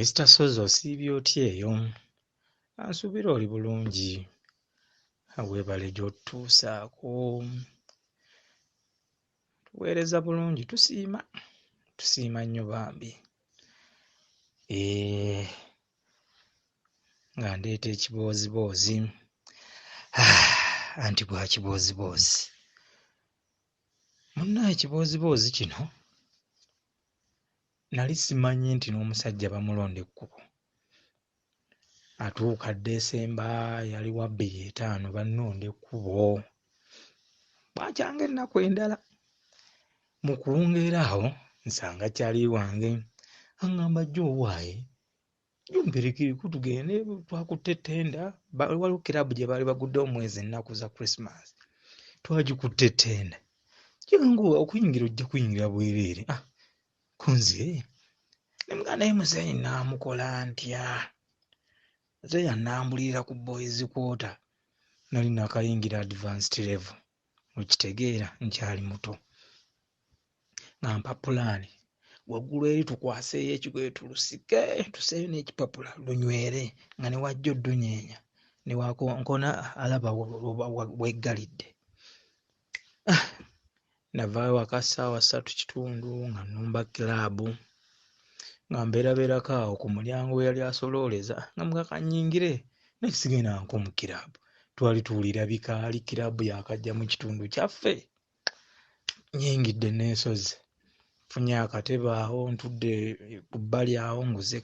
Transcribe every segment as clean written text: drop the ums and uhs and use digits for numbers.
Mr. Sozo osiibye otya eyo? Ansuubira oli bulungi. Weebale gy'otutuusaako. Tuweereza bulungi, tusiima nnyo bambi. Nga ndeeta ekibooziboozi. Anti bwa kibooziboozi. Munnaye ekibooziboozi kino nali simanyi nti n'omusajja bamulonda ekkubo. Atuuka Desemba yali wa 25 bannonda ekkubo. Bwakyanga ennaku endala. Mu kulungeera awo nsanga kyali wange. Aŋŋamba jjo owaaye, jjo mperekeriku tugende twakutte ttenda. Waliwo kiraabu gye baali baguddewo mwezi ennaku za Christmas. Twagikutte ttenda. Jangu okuyingira ojja kuyingira bwereere. Kunze ne mugamba naye muzeeyi naamukola ntya? Muzeeyi annambulira ku boys quarter. Nali nakayingira advanced level. Okitegeera nkyali muto. Nampa pulaani. Waggulu eri tukwaseeyo ekigoye tulusike, tuseeyo n'ekipapula lunywere nga ne wajja oddunyeenya ne wakonkona alaba weggalidde. Navaayo waka ssaawa 3:30 nga nnumba kiraabu nga mbeerabeerako awo ku mulyango we yali asolooleza nga mugaka nnyingire naye sigenda nko mu kiraabu. Twali tuwulira bikaali kiraabu yakajja mu kitundu kyaffe. Nnyingidde n'ensozi. Nfunye akatebe awo ntudde ku bbali awo nguze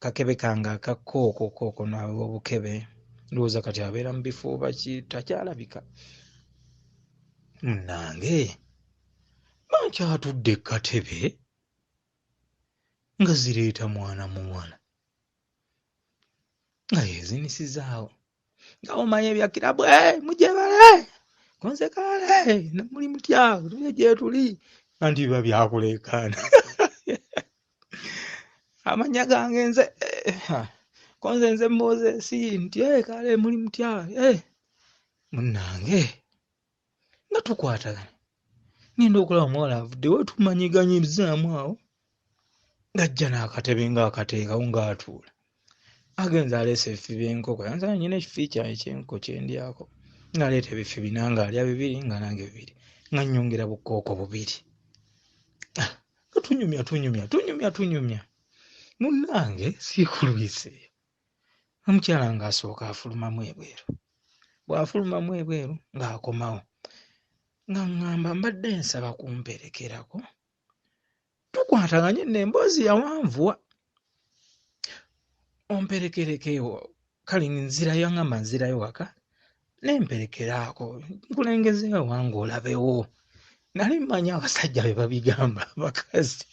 kakebe kange aka kooko nawe obukebe. Ndowooza kati abeera mu bifuuba ki takyalabika. Munnange bankyatudde kkatebe nga zireeta mwana muwala nga yeezinisizaawo nga omanyi ebya kirabu mujebale konsekale namuli mutya tuli gye tuli anti biba byakuleekaana. Amanya gange nze konze nze Moses nti kale muli mutya munnange nga tukwatagana. Ngenda okulaba omuwala avuddewo tumanyiganyirizaamu awo ng'ajja n'akatebe ng'akateekawo ng'atuula. Agenza aleese ebifi by'enkoko. Yanzala nnyina ekifi kyange ky'enkoko kye ndyako. Ng'aleeta ebifi bina ng'alya 2 nga nange 2 nga nnyongera bukooko 2. Nga tunyumya. Munnange siikulwiseeyo. Omukyala ng'asooka afulumamu ebweru. Bw'afulumamu ebweru ng'akomawo. Nga ŋŋamba mbadde nsaba kumperekerako. Tukwataganye n'emboozi yawanvuwa. Omperekerekeyo kale nzirayo ngamba nzirayo waka nemperekeraako nkulengezeeyo wange olabewo. Nali mmanyi abasajja be babigamba abakazi.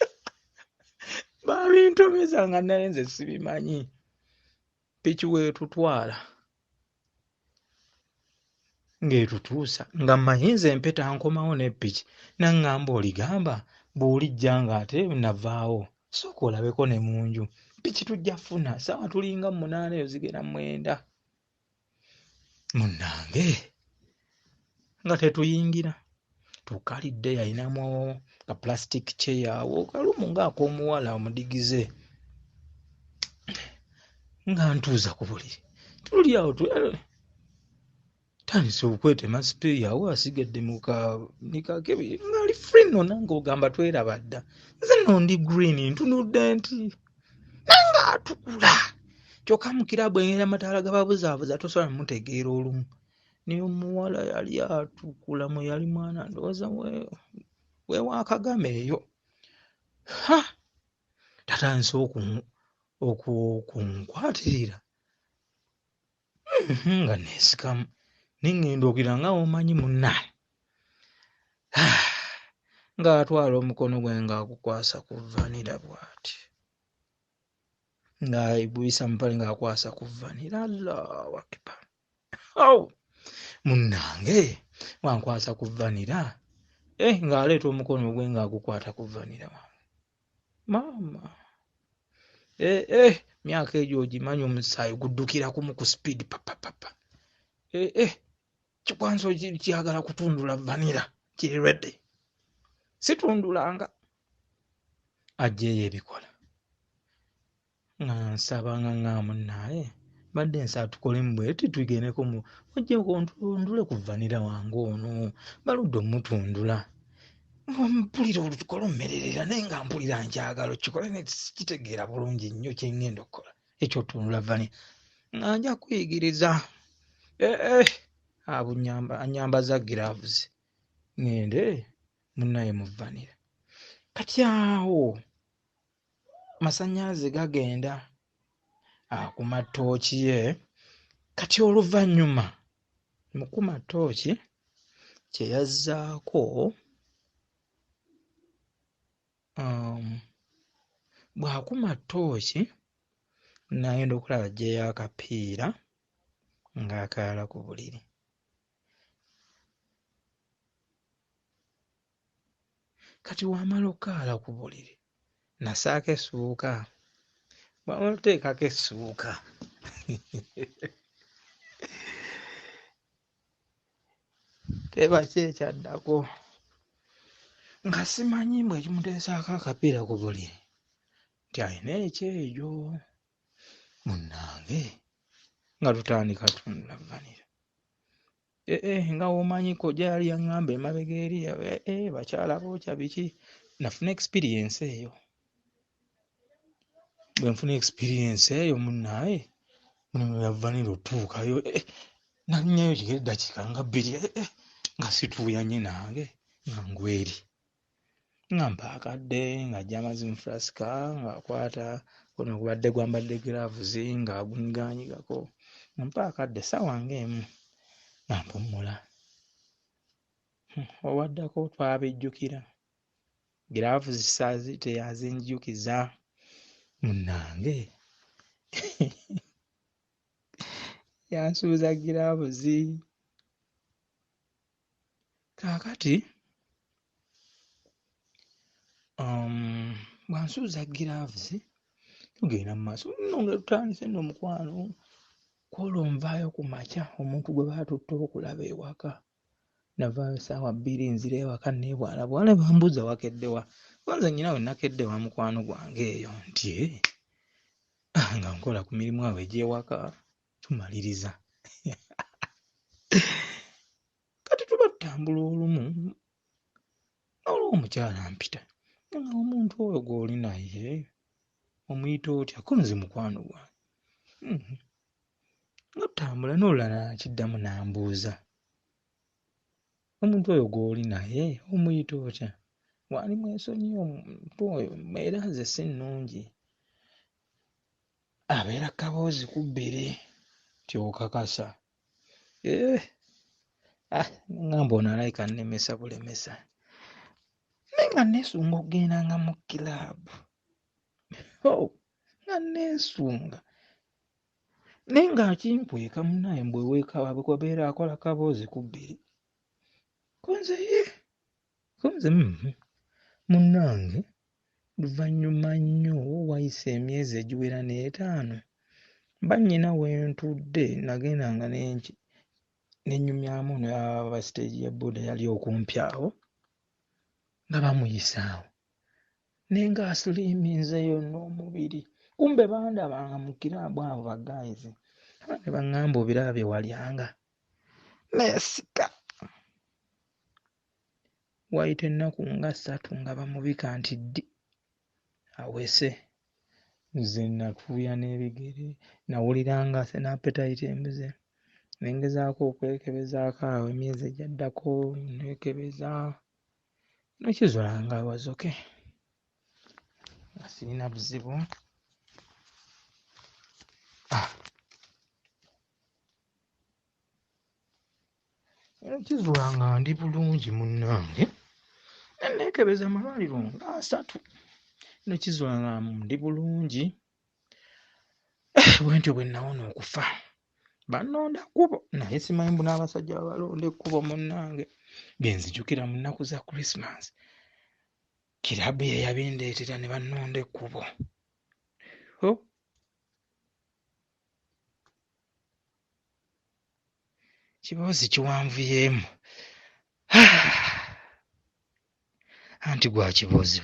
Babintomeza nga naye nze sibimanyi. Piki weetutwala ng'etutuusa nga mmanyi nze empeta nkomawo ne piki naŋŋamba oligamba bw'olijja ng'ate navaawo sooka olabeko ne mu nju. Piki tujja funa saawa tulinga 8 eyo zigera 9. Munnange nga tetuyingira tukalidde yalinamu ka plastic chair awo kalumu ng'ak'omuwala omudigize nga ntuuza ku buliri. Tuli awo tandise okwetema sipirii awo asigadde mu kakebe ng'ali free nno nange ogamba tweraba dda. Nze nno ndi green ntunudde nti nange atukula. Kyokka mu kiraabu amataala gababuzaabuza tosobola mutegeera olumu. Naye omuwala yali atukula mwe yali mwana ndowooza weewaakagama eyo. Tatandise okunkwatirira nga neesikamu neŋŋenda okira nga omanyi munnaye ng'atwala omukono gwe ng'agukwasa ku vanira bw'ati ng'ayibuyisa mupale ng'akwasa ku vanira. Allahu Akbar. Munnange wankwasa ku vanira ng'aleeta omukono gwe ng'agukwata ku vanira wange. Maama myaka egyo ogimanyi omusaayi guddukira kumu ku speed papapapa. Kikwanso kyagala kutundula vanira kiri ready. Situndulanga ajjeeyo ebikola nga nsaba nga ŋŋamba munnaye badde nsaba tukolemu bweti tugendeko ojjeko ontundule ku vanira wange ono baludde omutundula mpulira olutukolo lumererera naye nga mpulira njagala okikole ne sikitegeera bulungi nnyo kye ŋŋenda okukola ekyotundula vanira nga nja kuyigiriza anyambaza giraavuzi ŋŋende munnaye mu vanira kati awo masannyalaze gagenda akuma ttooki ye kati oluvannyuma mukuma ttooki kye yazzaako bw'akuma ttooki n'agenda okulaba aggyeyo akapiira ng'akaala ku buliri kati w'amala okkaala ku buliri nasaako essuuka bw'amala oteekako essuuka teeba ki ekyaddako nga simanyi bwe kimuteesaako akapiira ku buliri nti alina ekyejo munnange nga tutandika tundula vanira nga womanyiko gyali yaŋŋamba emabega eri bakyala bookya biki nafuna experience eyo bwe nfuna experience eyo munnaaye mulimu ya vanira otuukayo nalinnyayo kigere eddakiika nga 2 nga situuyanye nange nga ngweri nga mpaakadde ng'ajja amazimu fulasika ng'akwata guno gubadde gwambadde giraavuzi ng'agunyigaanyigako mpaakadde ssaawa ng'emu nga mpummula owaddako twabijjukira giraavuzi saazi teyazinjjukiza munnange yansuuza giraavuzi kaakati bw'ansuuza giraavuzi tugenda mu maaso nno nga tutandise nno omukwano kwolwo nvaayo ku makya omuntu gwe baatutte okulaba ewaka navaayo essaawa 2 nzira ewaka neebwanabwana bambuuza wakedde wa kwanza nnyina we nakedde wa mukwano gwange eyo nti nga nkola ku mirimu awo egy'ewaka tumaliriza kati tuba tutambula olumu olwo omukyala mpita nga omuntu oyo gw'oli naye omuyita otya ko nze mukwano gwange nga tutambula n'olulala nakiddamu n'ambuuza omuntu oyo gw'oli naye omuyita otya waali mwesonyi omuntu oyo era nze si nnungi abeera kaboozi ku bbiri tyokakasa ngamba ono alayika nnemesa bulemesa naye nga neesunga okugendanga mu kiraabu nga neesunga naye ng'akinkweka munnaye mbweweekabeera akola kaboozi ku bbiri konze munnange luvannyuma nnyo wayise emyezi egiwera n'5 mba nnyina wentudde nagendanga nenyumyamu n'aba siteegi ya booda yali okumpi awo nga bamuyisaawo naye ng'asuliiminzeyo n'omubiri kumbe bandabanga mu kiraabu abo baggayizi ne baŋŋamba obiraba bye walyanga neesika wayita ennaku nga 3 nga bamubika nti ddi awese nze natuuya n'ebigere nawulira nga appetite embuze ne ngezaako okwekebezaako awo emyezi egyaddako neekebeza n'ekizuula nga wazoke nga sirina buzibu ekizuula nga ndi bulungi munnange neekebeza amalwaliro nga 3 nekizuula nga ndi bulungi bwentyo bwe nawona okufa bannonda kkubo naye simanyi mbu n'abasajja babalonda ekkubo munnange benzijukira mu nnaku za Krismasi kiraabu ye yabindeetera ne bannonda ekkubo kiboozi kiwanvuyeemu anti gwa kiboozi